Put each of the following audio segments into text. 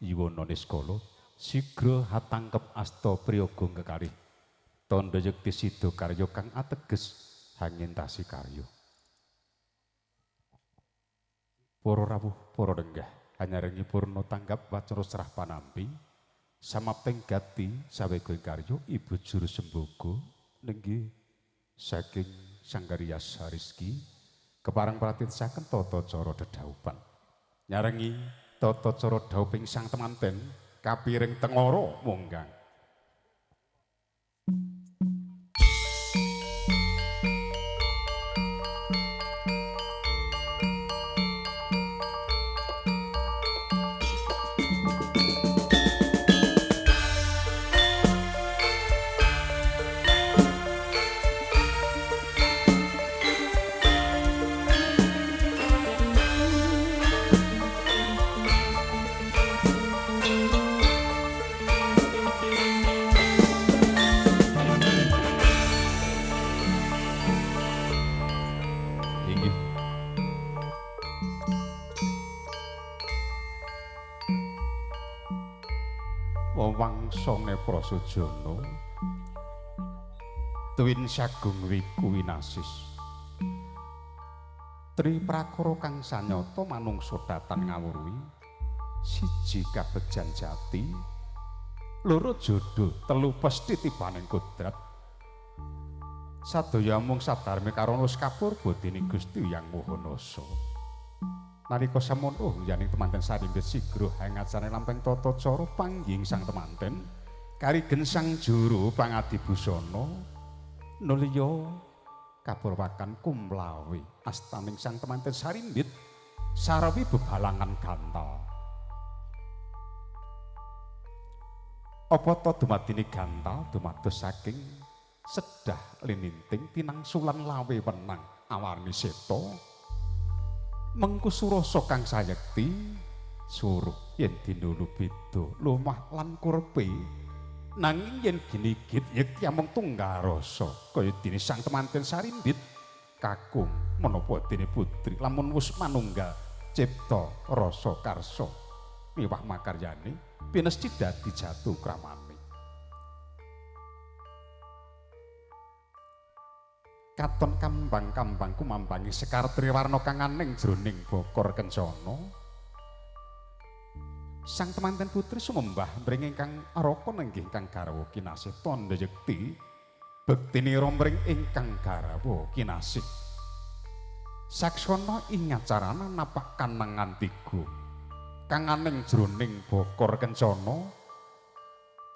Iwono Niskala sigra hatangkep asta priyaga kekalih tandha yekti sida karya kang ateges hangentasi karya. Para rawuh para lenggah hanyarengi purna tanggap wacana serah panampi samapting gati sawega karya Ibu Juru Sembogo nenggih saking Sanggaryas Rizki kepareng pratitsaken tata cara dedhaupan nyarengi tata cara dhaup sang temanten kapiring tengara monggang. Wangsane Prasojana Twin Sagung Wiku Winasis Tri prakara kang sanyata manungsa datan ngawruhi siji kabegjan jati loro jodoh telu pesthi tibaning kodrat sadaya mung sadarme karana kapurba dening Gusti Hyang Mahanasa. Nalika samono yaning temanten sarimbit sigra hangacane lampeng tata cara pangging sang temanten karigen sang juru pangadibusana nulya kapurwakan kumlawe astaning sang temanten sarimbit sarawi bebalangan gantal. Apa ta dumadine gantal dumados saking sedah lininting tinangsulan lawe wenang awarni seta mengku surasa kang sayekti suruh yen dinulu beda lumah lan kurpe nanging yen ginigit yekti amung tunggal rasa kaya dene sang temanten sarimbit kakung menapa dene putri lamun wis manunggal cipta rasa karsa miwah makaryane pinesti dadi jatuh kramane. Katon kambang-kambang kumambangi sekar triwarna kang aning jroning bokor kencana. Sang temanten putri sumembah mring ingkang araka nenggih ingkang garwa kinasih tandha yekti bektinira mring ingkang garwa kinasih. Saksana ing acarana napak kanangan tiga kang aning jroning bokor kencana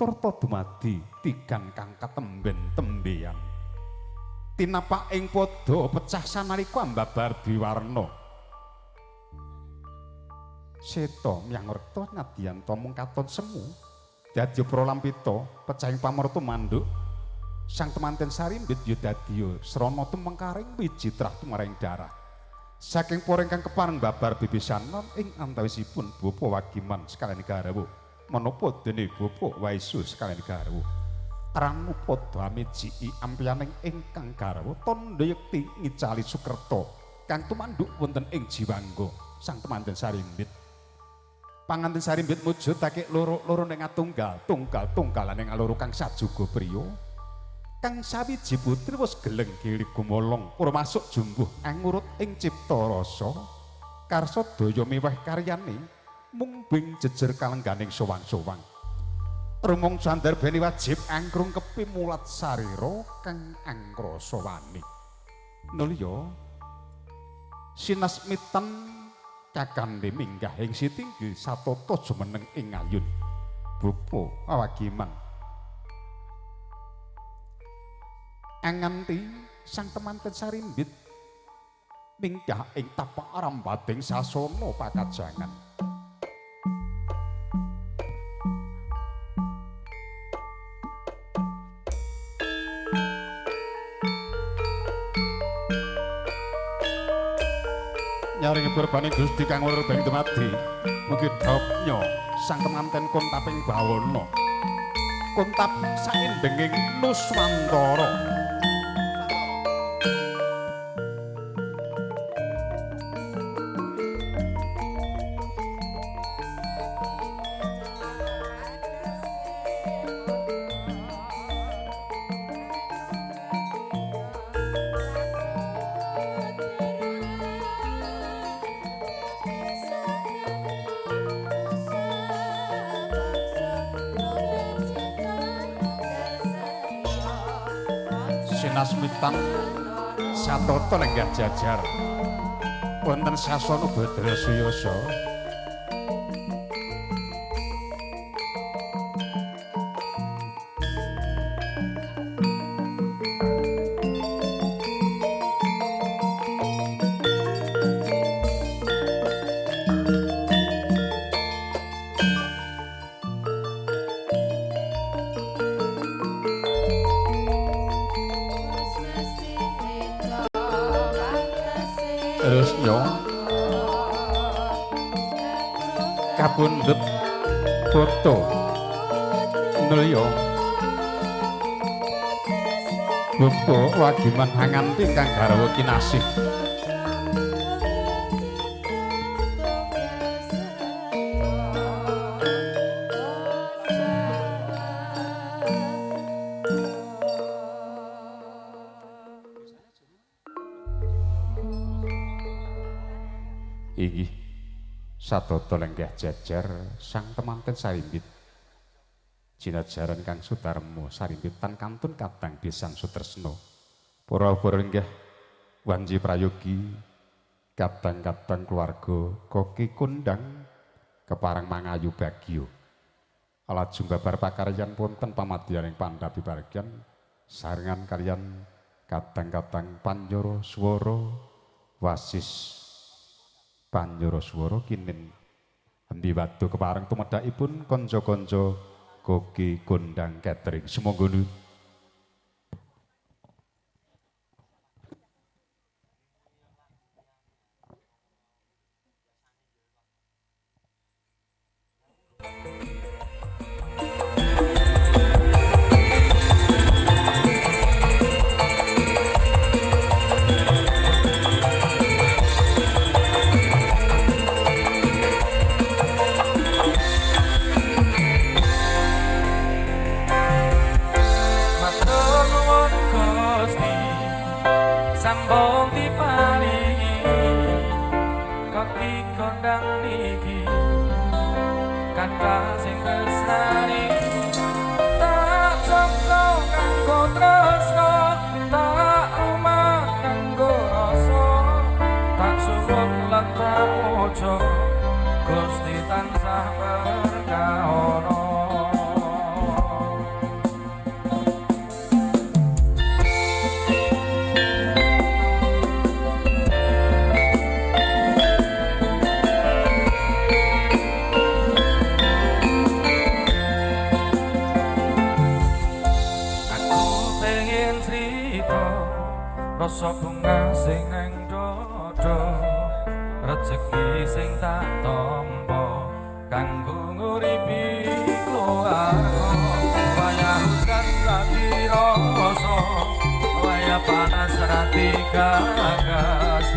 turta dumadi tigan kang katemben-tembean. Tinapak ing padha pecah sanalika ambabar biwarna. Seta myangrekta nadyanto mung katon semu dadi pralampita pecah ing pamarta manduk sang temanten sarimbit ya dadi srana tumengkaring wiji trah tumreng darah saking para ingkang kepareng babar bebesanan ing antawisipun Bapa Wagiman sekaliyan garwa menapa dene Bapa Waisu sekaliyan garwa Ranu padha amiji ampiyaning ingkang garwa tandha yekti ngicali Sukerta kang tumanduk wonten ing Jiwangga sang temanten sarimbit. Panganten sarimbit mujudake loro-loro ning atunggal, tunggal-tunggalan ing aloro kang sajuga priya. Kang sawiji putri wis geleng gili gumolong ora masuk jumbuh angurut ing cipta rasa. Karsa daya miwah karyane mung bing jejer kalengganing sowang-sowang. Rumong sandar beni wajib angkrung kepi mulat sarira kang angkrasa wani. Nulya sinasmitan kakandhe minggah ing sitinggi satata jumeneng ing ayun. Bapa Wagiman. Anganti sang temanten sarimbit minggah ing tapak arambating sasana pakajangan. Nyaring berbani Gusti kang weruh beng dumadi mugi dhawnya sang temanten kuntaping bawana kuntap saindenging Nuswantara. Dinasmitan Satata lenggah jajar wonten sasana Badra Suyasa kapundhut foto nulya bapa wagiman hanganti kang garwa kinasih inggih Satata lenggah jajar sang temanten sarimbit jinajaran kang sudarma sarimbitan kantun kadang pisan sutresna para lenggah wanji prayogi kadang-kadang keluarga koki kundang keparang mangayu bagyo lajeng babar pakaryan wonten pamadyaning pandhapi bargyan sarengan kaliyan kadang-kadang panjara swara wasis Panjara swara kinin endi wadu kepareng tumedhakipun kanca-kanca koki kondang catering sumangga nu sambung diparingi koki kondang niki kata sing tresnani tak cokro nganggo tresno tak rumah nganggo rasa tak suwun lan tak ojo Gusti tansah berkahono rasa bunga sing nang dodo rezeki sing tak tampa kanggo nguripi keluarga wayah udan lagi rasa wayah panas rati gagas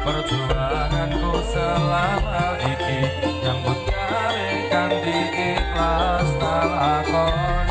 perjuanganku selama iki nyambut gawe kanthi ikhlas tak lakoni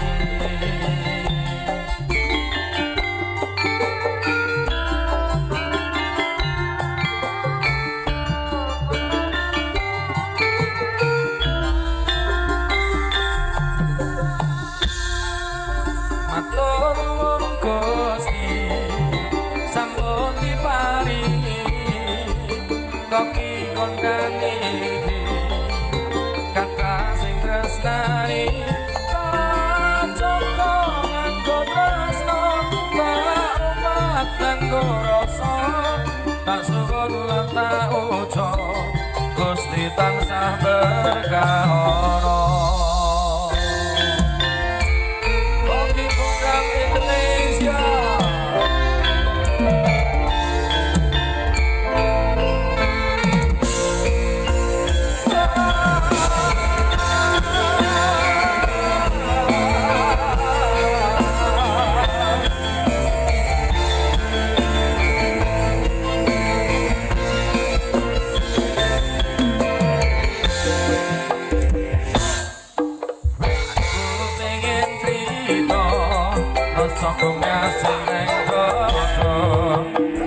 koki kondang iki kata sing tresnani tak cocok nganggo tresno tak umat nganggo rasa tak suwun lan tak ujo Gusti tansah berkahono koki kondang Indonesia sokongnya sing nang dodo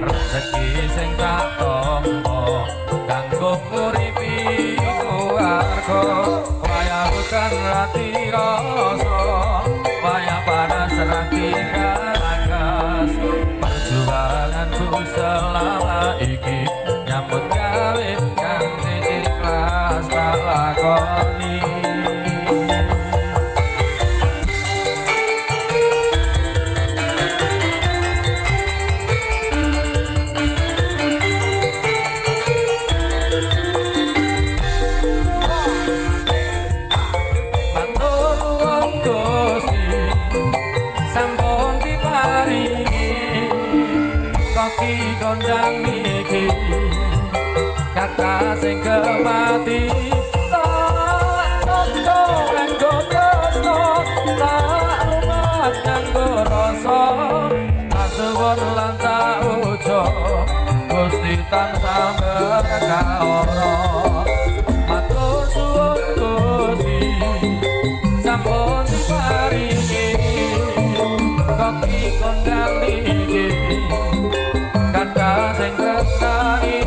rezeki sing tak tampa kanggo nguripi keluarga wayah udan rati rasa wayah panas rati gagas kata sing kemati tak toko nganggo tresno tak lumat nganggo rasa asuwun lan tak ujo Gusti tansah berkaora matur suwun Gusti sampun paringi koki kondang niki kata sing tresnani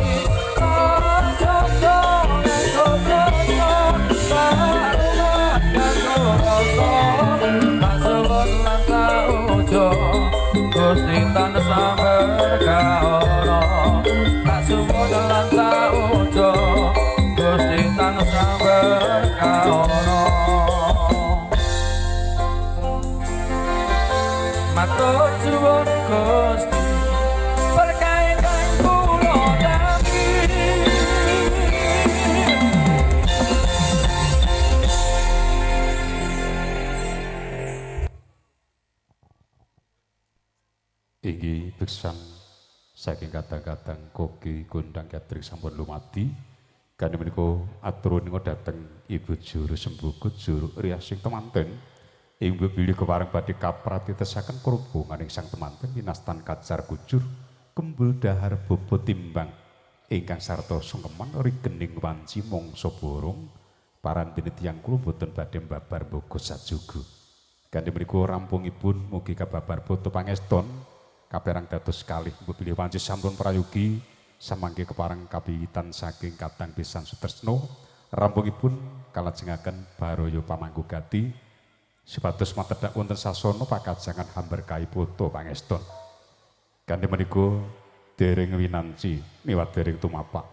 Gusti tansah berkaora tak suwun lan tak ujo Gusti tansah berkaora matur suwun Gusti berkah ingkang kula dampi Inggih beksan saking kadang-kadang koki gondang Katrik sampun lumati kane menika aturun dhateng Ibu Juru Sembukut Juru Riasing temanten ing bilih kepareng badhe kapratitesaken krubunganing sang temanten winastan kacar kujur kembul dahar bobo timbang ingkang sarta sungkeman rigening wanci mangsa borong parantene tiyang kula boten badhe mbabar bogo sajugo kanthi menika rampungipun mugi kababar foto pangeston kaperang dados kalih bilih wanci sampun prayogi samangke kepareng kabiwitan saking Katang Pisan Sutresno rampungipun kalajengaken baraya pamanggugati supados matedhak wonten sasana pakajangan hamberkahi foto pangeston kanthi menika dereng winanci miwat dereng tumapak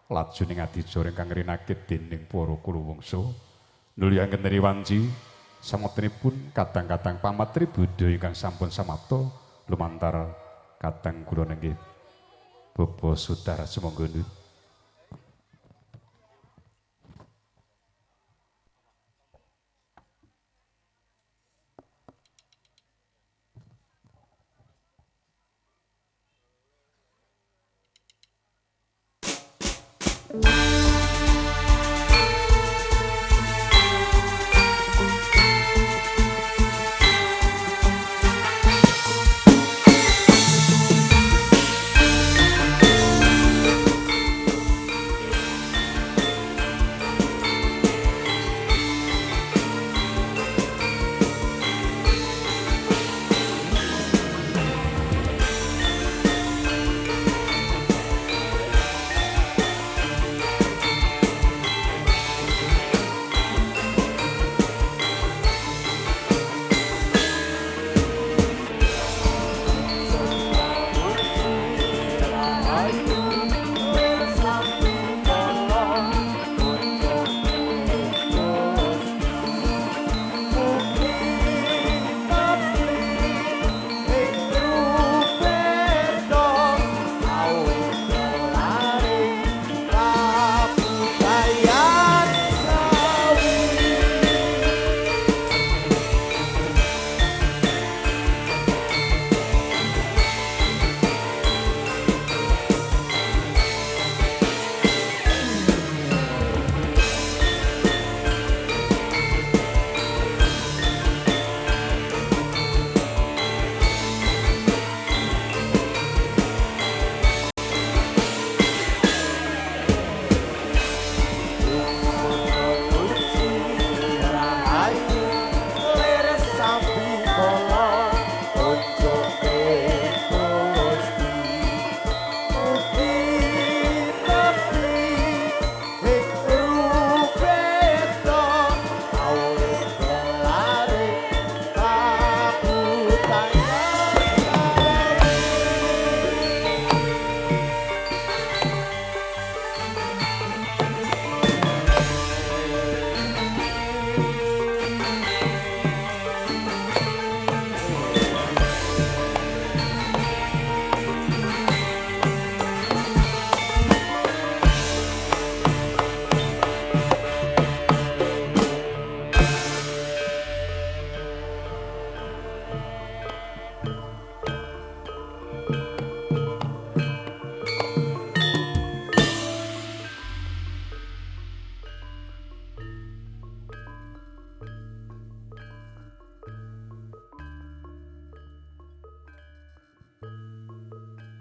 laju ning adicara ingkang rinakit dening para kuluwungsa nulyaken neri wanci samotenipun kadang-kadang pamatri budaya ingkang sampun samapta lumantar kadang kula nggih Bapak Sudara sumangga nuwun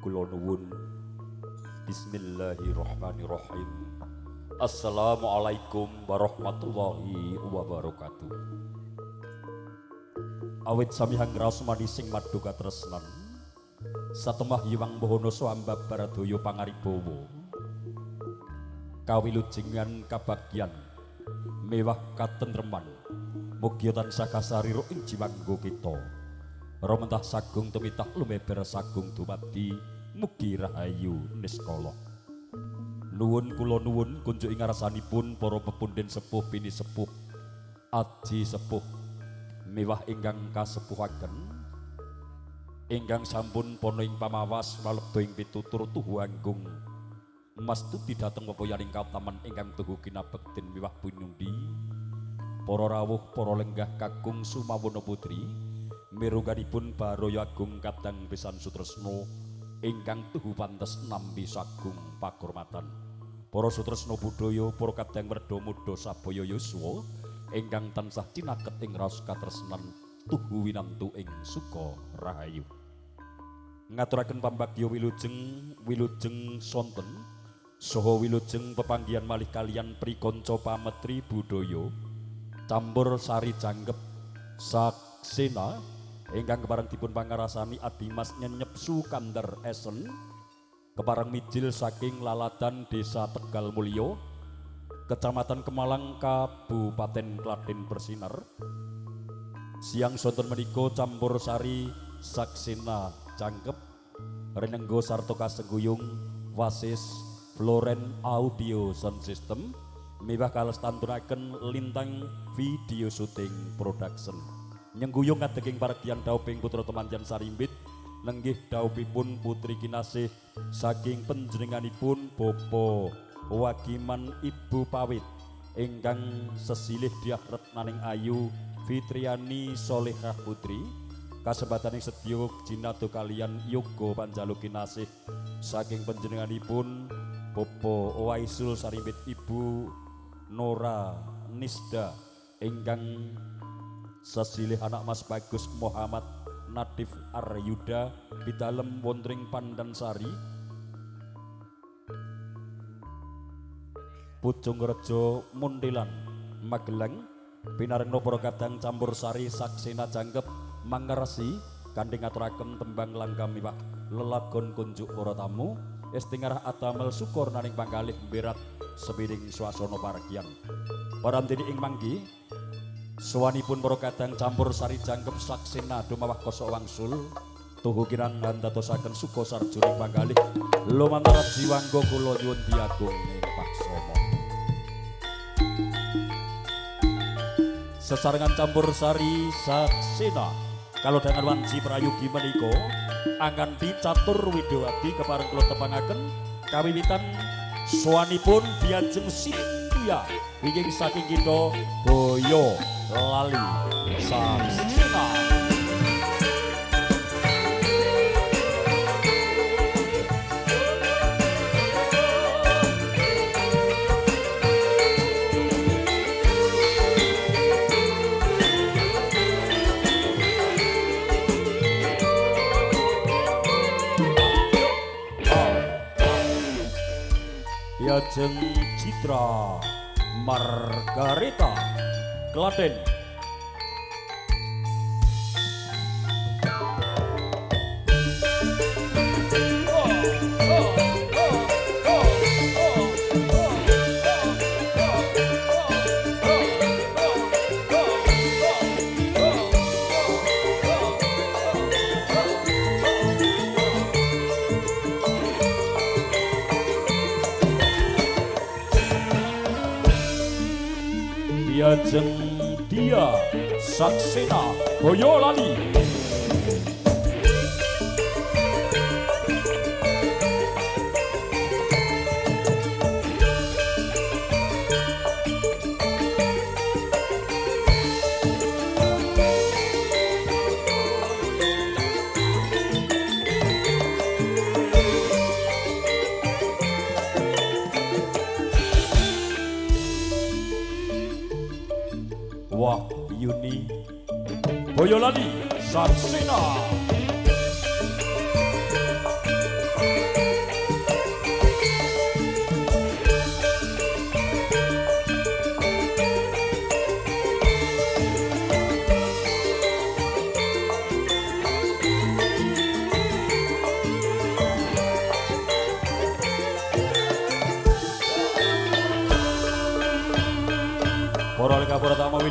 kula nuwun. Bismillahirrahmanirrahim. Assalamualaikum warahmatullahi wabarakatuh. Awit sami hangraos manising maduka tresnan satemah Hyang Bawana Swamba Baradaya pangaribawa kawilujengan kabagyan mewah katentreman mugi tansah kasarira ing jiwangga kita ramentah sagung tumitah lumeber sagung dumadi mugi rahayu niskala. Nuwun kula nuwun kunjuk ing ngarsanipun para pepundhen sepuh bini sepuh aji sepuh mewah ingkang kasepuhaken ingkang sampun pono ing pamawas malebda ing pitutur tuhu anggung mastuti dhateng pepoyaning kataman ingkang tuhu kinabektin mewah pinundi para rawuh para lenggah kakung Sumawana putri miruganipun Baraya Agung Kadang Pisan Sutresna ingkang tuhu pantes nampi sagung pakurmatan para sutresna budaya para kadang werda muda sabaya yuswa ingkang tansah cinaket ing raos katresnan tuhu winantu ing suka rahayu. Ngaturaken pambagya wilujeng sonten saha wilujeng pepanggihan malih kaliyan prikanca pametri budaya campur sari janggep saksena ingkang kepareng dipun pangarasani Adimas Nyenyep Sukandar Esen kepareng mijil saking laladan Desa Tegal Mulya Kecamatan Kemalang Kabupaten Klaten Bersinar. Siang sonten menika campur sari saksena jangkep renenggo sarta kasengguyung wasis Floren Audio Sound System mewah kalestanturaken lintang video shooting production nyengguyung ngadeging paregyan dauping putra temanjan sarimbit lenggih daupipun putri kinasih saking panjenenganipun Bapa Wagiman Ibu Pawit ingkang sesilih diah retnaning ayu Fitriani Solehah Putri kasebataning sedya jinadu kalian yoga panjaluki nasih saking panjenenganipun Bapa Waisul Sarimbit Ibu Nora Nisda ingkang sesilih anak Mas Bagus Muhammad Nadif Aryuda pidalem wonten Pandansari Pucung Rejo Muntilan Magelang pinarengna para kadang campur sari saksena jangkep mangersi kanthi ngaturaken tembang langgam miwah lelagon kunjuk para tamu estingarah atamel syukur naning panggalih mberat sepiring swasana paregyan parantene ing manggi sawanipun para kadang campur sari jangkep saksena dumawah koso wangsul tuhu kirang ngantosaken suka sarjuning panggalih lumantar jiwangga kula nyuwun diagung ing paksama. Sesarengan campur sari saksena kalau dengan wanci prayogi menika angkan dicatur widowati kepareng kula tepangaken kawiwitan sawanipun diajeng sinduya wingking saking kita Boyo Lali Saksena. Diajeng Citra Margareta Klaten. Diajeng dia Saksena Boyolali. Wah Yuni Boyolali Saksena.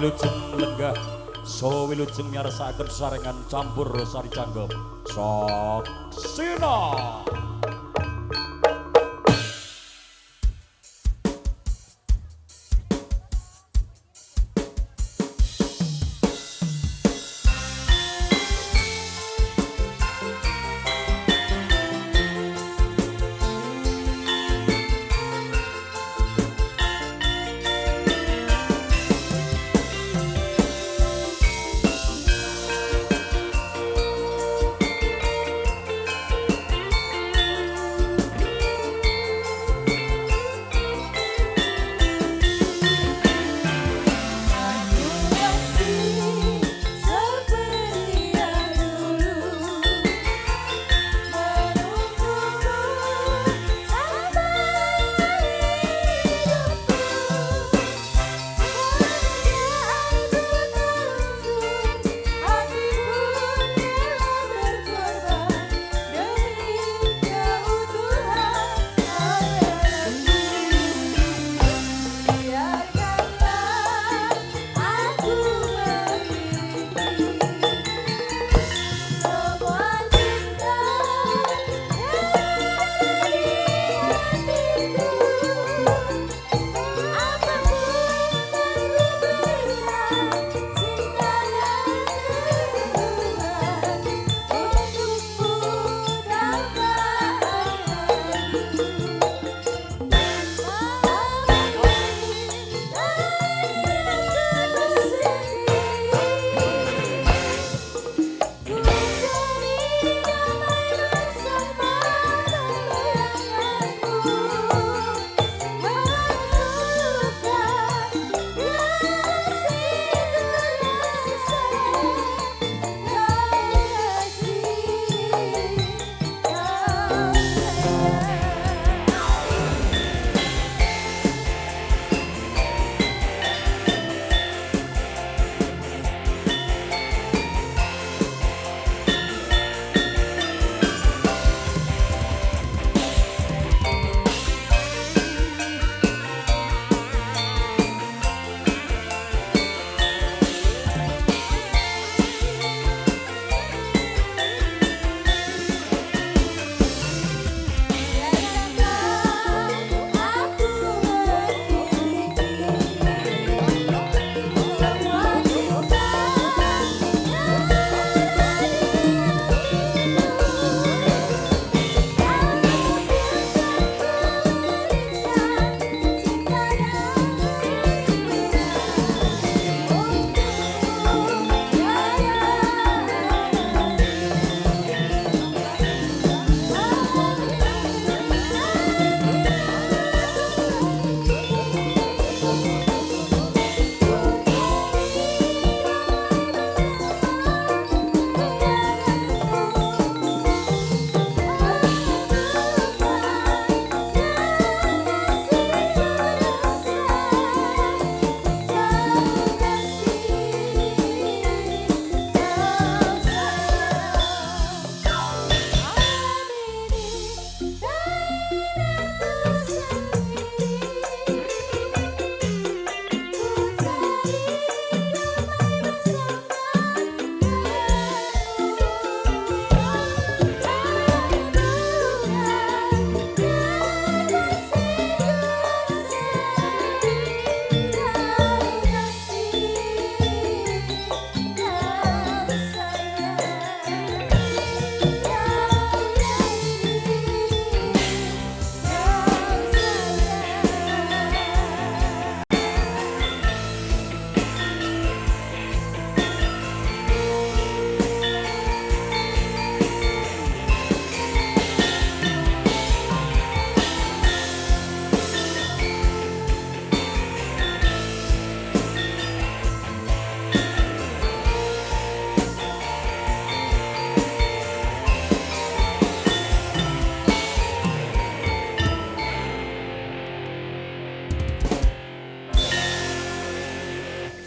wilujeng lenggah saha wilujeng miyarsakaken sarengan campur sari canggep saksina.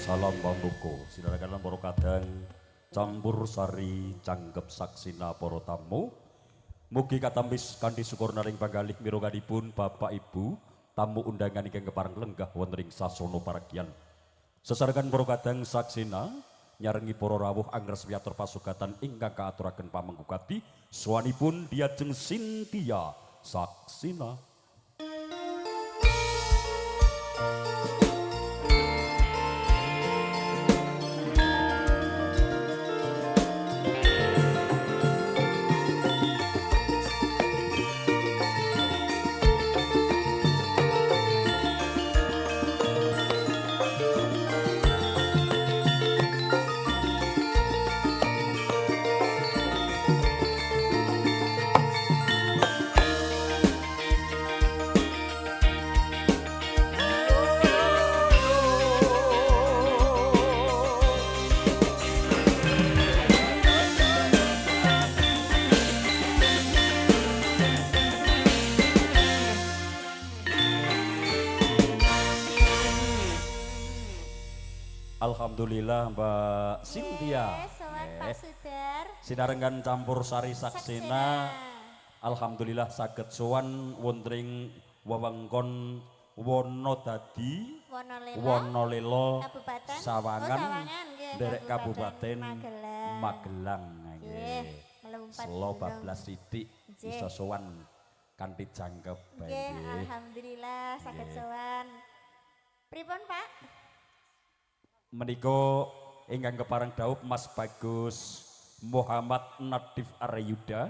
Salam pambuka sinarakan para kadang campur sari canggep saksina para tamu. Mugi katampis kanthi syukur naring panggalih mironganipun Bapak Ibu tamu undangan ingkang kepareng lenggah wonten ing sasana paragyan. Sesarengan para kadang saksina nyarengi para rawuh angger swiatur pasugatan ingkang kaaturaken pamengkukati suwanipun diajeng Sintia Saksina. Alhamdulillah Mbak Sintia. Sowan Pak Sudar. Sinarengan campur sari saksena. Alhamdulillah saged sowan wonten wewengkon Wonodadi, Wonolelo, Kabupaten Sawangan, nggih, derek Kabupaten Magelang. Magelang. Nggih, melumpat Selo gunung. 14 titik Nggih. bisa sowan kanthi jangkep Nggih, nggih. alhamdulillah saged Nggih. sowan. Pripun, Pak? Menika ingkang kepareng dawuh Mas Bagus Muhammad Nadif Aryuda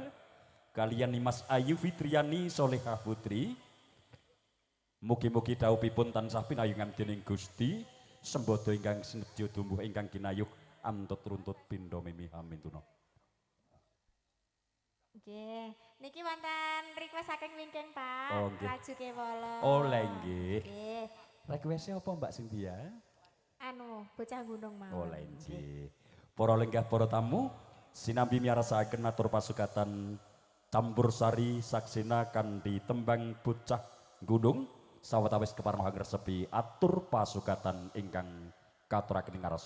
kaliyan Mas Ayu Fitriani Solehah Putri. Mugi-mugi dawuhipun tansah pinayungan dening Gusti sembodo ingkang sinebjo tumbuh ingkang kinayuh antut runtut pindha mimi amin tuna. Nggih, niki wonten request saking wingking, Pak. Oh, nggih. Raju Kewala. Oleh nggih. Nggih. Request-e apa Mbak Cynthia? Anu, bocah gunung mau. Oleh nggih. Para lenggah para tamu sinambi miarasakaken atur pasugatan campur sari saksina kanthi tembang bocah gunung sawetawis kepareng ngresepi atur pasugatan ingkang katuraken ngaras